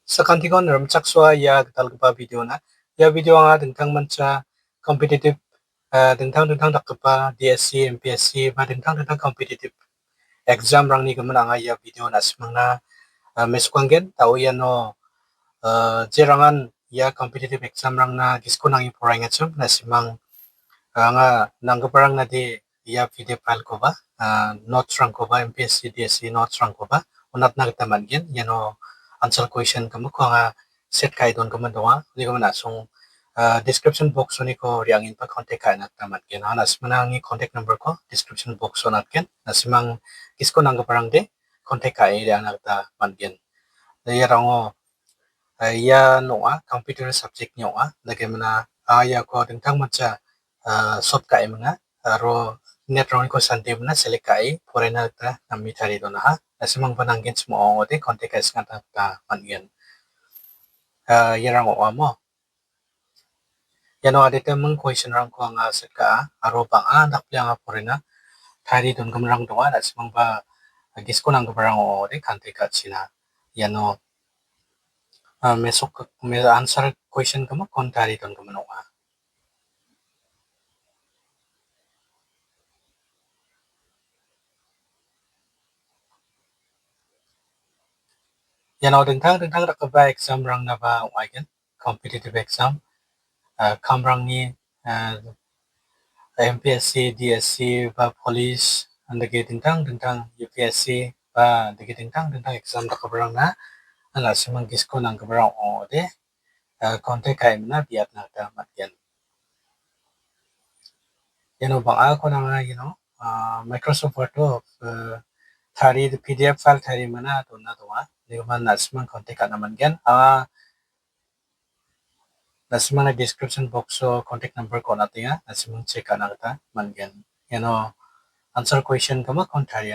Sakantikon rumchakswa ya dalgipa video na. Ya video nga dingtang mancha competitive dingtang dakgipa DSC, Mpsc ba dingtang competitive exam rangni gaman anga ya video na simangna meskwanggen tau ya no jerangan ya competitive exam rangna gisko nangi poraingachum na simang anga nanggaparang na di ya video file ko ba notes rang ko ba Mpsc DSC notes rang ko ba unat na kita mangen ya no answer question kamu ko nga set kai don kaman doa ni kaman asung description box ni ko riangin pa contact kai na tamat gen anas manangi contact number ko description box onat ken nasimang kisko nanggaparang de contact kai riang na ta mangen ya rango ya noa computer subject nyoa nagemana ya ko dingtang macha sop kai mga aro net rong ko sante mana select kai foreigner ta nami thari dona ha nasimang pananggen smo ode contact kai skata ta mangen yarang o mo yano adete mung question rang ko anga seka aro ba dakpli anga foreigner thari don gamrang donga nasimang ba gisko nang barang o de kante ka china yano mesok me answer question kama kon thari don gamano yano dingtang rakaba exam rang na ba waigen competitive exam kamrang ni Mpsc DSC ba police andage dingtang UPSC ba dege dingtang exam rakabarang na anga simang gisko nang gabarang o de konte kai na biat na ta matgen bang ako na nga Microsoft Word to thari PDF file thari mana to na to ni man nasman konte ka naman gen nasimang na description box so contact number ko natin nasimang check ka na ta man gen answer question kama kon thari